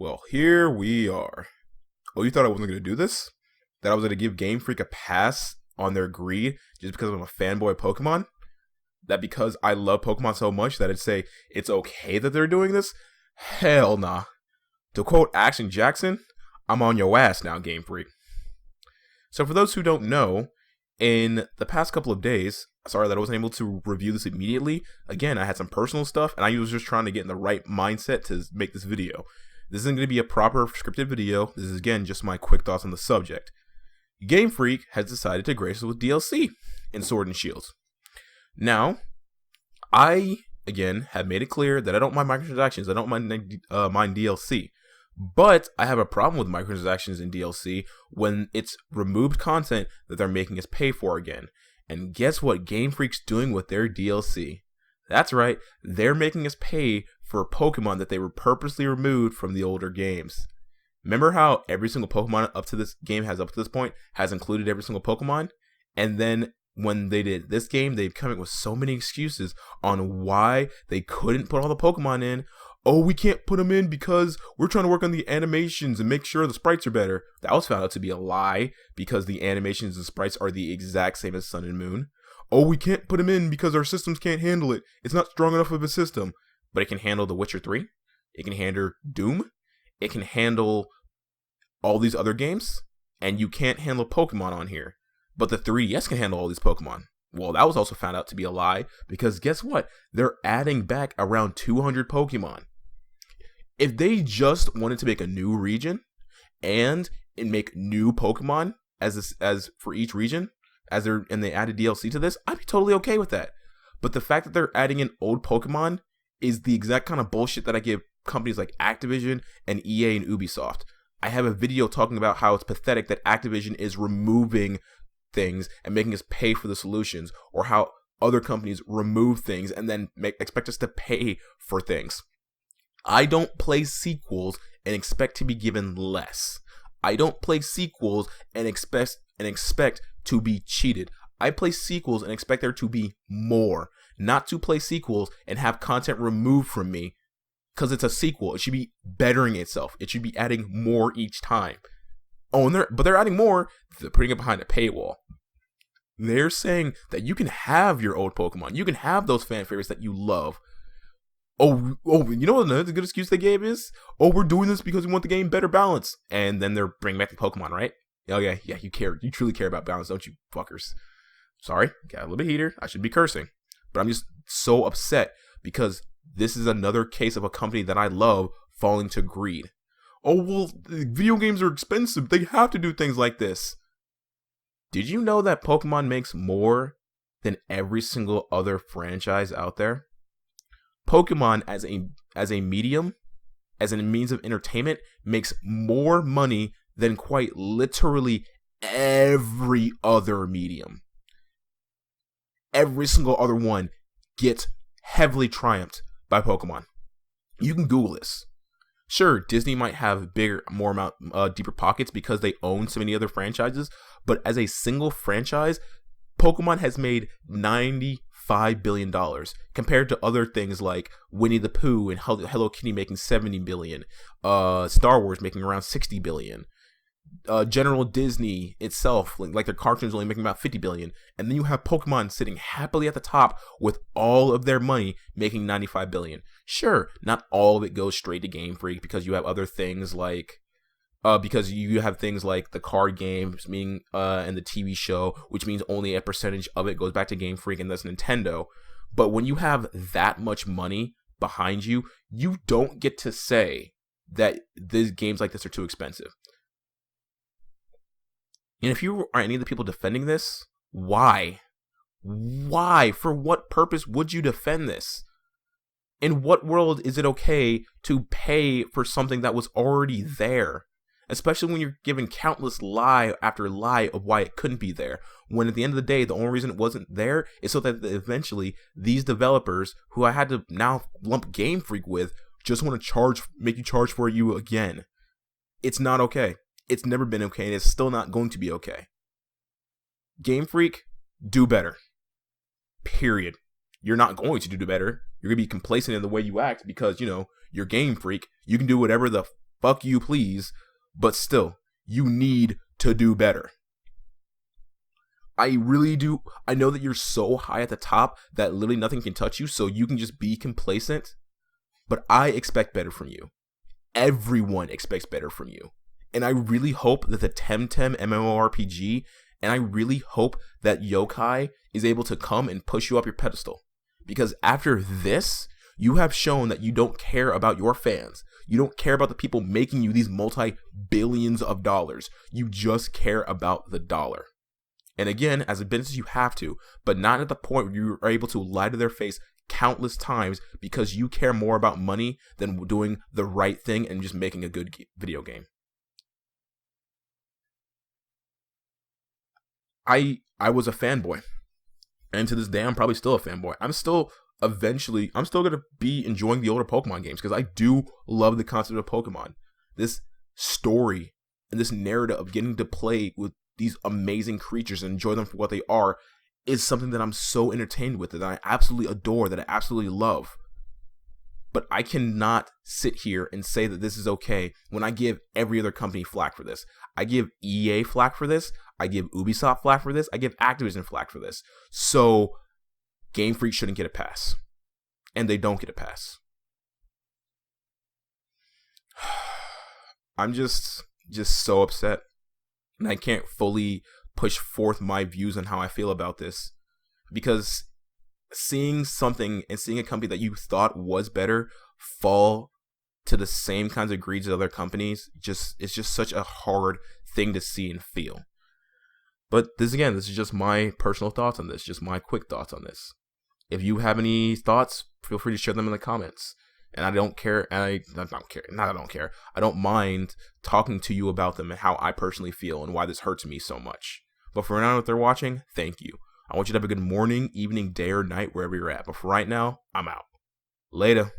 Well, here we are. Oh, you thought I wasn't going to do this? That I was going to give Gamefreak a pass on their greed just because I'm a fanboy of Pokemon? That because I love Pokemon so much that I'd say it's okay that they're doing this? Hell nah. To quote Action Jackson, I'm on your ass now, Gamefreak. So for those who don't know, in the past couple of days, sorry that I wasn't able to review this immediately. Again, I had some personal stuff, and I was just trying to get in the right mindset to make this video. This isn't going to be a proper scripted video. This is, again, just my quick thoughts on the subject. Gamefreak has decided to grace us with DLC in Sword and Shields. Now, I, again, have made it clear that I don't mind microtransactions. I don't mind DLC. But I have a problem with microtransactions in DLC when it's removed content that they're making us pay for again. And guess what Gamefreak's doing with their DLC? That's right, they're making us pay for Pokemon that they were purposely removed from the older games. Remember how every single Pokemon up to this point has included every single Pokemon? And then when they did this game, they've come up with so many excuses on why they couldn't put all the Pokemon in. Oh, we can't put them in because we're trying to work on the animations and make sure the sprites are better. That was found out to be a lie because the animations and sprites are the exact same as Sun and Moon. Oh, we can't put them in because our systems can't handle it. It's not strong enough of a system. But it can handle The Witcher 3. It can handle Doom. It can handle all these other games. And you can't handle Pokemon on here. But the 3DS can handle all these Pokemon. Well, that was also found out to be a lie because guess what? They're adding back around 200 Pokemon. If they just wanted to make a new region and make new Pokemon as for each region, and they added DLC to this, I'd be totally okay with that. But the fact that they're adding in old Pokemon is the exact kind of bullshit that I give companies like Activision and EA and Ubisoft. I have a video talking about how it's pathetic that Activision is removing things and making us pay for the solutions, or how other companies remove things and then expect us to pay for things. I don't play sequels and expect to be given less. I don't play sequels and expect to be cheated. I play sequels and expect there to be more, not to play sequels and have content removed from me because it's a sequel. It should be bettering itself. It should be adding more each time. Oh, but they're adding more. They're putting it behind a paywall. They're saying that you can have your old Pokemon. You can have those fan favorites that you love. Oh, you know what another good excuse they gave is? Oh, we're doing this because we want the game better balance. And then they're bringing back the Pokemon, right? Oh, yeah, you care. You truly care about balance, don't you, fuckers? Sorry, got a little bit heated. I should be cursing. But I'm just so upset because this is another case of a company that I love falling to greed. Oh, well, video games are expensive. They have to do things like this. Did you know that Pokemon makes more than every single other franchise out there? Pokemon as a medium, as a means of entertainment, makes more money than quite literally every other medium. Every single other one gets heavily triumphed by Pokemon. You can Google this. Sure, Disney might have deeper pockets because they own so many other franchises, but as a single franchise, Pokemon has made $95 billion compared to other things like Winnie the Pooh and Hello Kitty making $70 billion, Star Wars making around $60 billion. General Disney itself, like their cartoons only making about $50 billion, and then you have Pokemon sitting happily at the top with all of their money making $95 billion. Sure, not all of it goes straight to Gamefreak because you have other things like the card games, meaning and the TV show, which means only a percentage of it goes back to Gamefreak, and that's Nintendo. But when you have that much money behind you, you don't get to say that these games like this are too expensive. And if you are any of the people defending this, why? Why? For what purpose would you defend this? In what world is it okay to pay for something that was already there? Especially when you're given countless lie after lie of why it couldn't be there. When at the end of the day, the only reason it wasn't there is so that eventually these developers, who I had to now lump Gamefreak with, just want to make you charge for you again. It's not okay. It's never been okay, and it's still not going to be okay. Gamefreak, do better. Period. You're not going to do better. You're going to be complacent in the way you act because, you're Gamefreak. You can do whatever the fuck you, please. But still, you need to do better. I really do. I know that you're so high at the top that literally nothing can touch you, so you can just be complacent. But I expect better from you. Everyone expects better from you. And I really hope that the Temtem MMORPG, and I really hope that Yokai is able to come and push you up your pedestal. Because after this, you have shown that you don't care about your fans. You don't care about the people making you these multi-billions of dollars. You just care about the dollar. And again, as a business, you have to, but not at the point where you are able to lie to their face countless times because you care more about money than doing the right thing and just making a good video game. I was a fanboy, and to this day, I'm probably still a fanboy. I'm still going to be enjoying the older Pokemon games because I do love the concept of Pokemon. This story and this narrative of getting to play with these amazing creatures and enjoy them for what they are is something that I'm so entertained with, that I absolutely adore, that I absolutely love. But I cannot sit here and say that this is okay when I give every other company flack for this. I give EA flack for this. I give Ubisoft flack for this. I give Activision flack for this. So Gamefreak shouldn't get a pass. And they don't get a pass. I'm just so upset. And I can't fully push forth my views on how I feel about this. Because seeing something and seeing a company that you thought was better fall to the same kinds of greeds as other companies, it's just such a hard thing to see and feel. But this is just my personal thoughts on this, just my quick thoughts on this. If you have any thoughts, feel free to share them in the comments. And I don't care, I don't mind talking to you about them and how I personally feel and why this hurts me so much. But for now, if they're watching, thank you. I want you to have a good morning, evening, day, or night, wherever you're at. But for right now, I'm out. Later.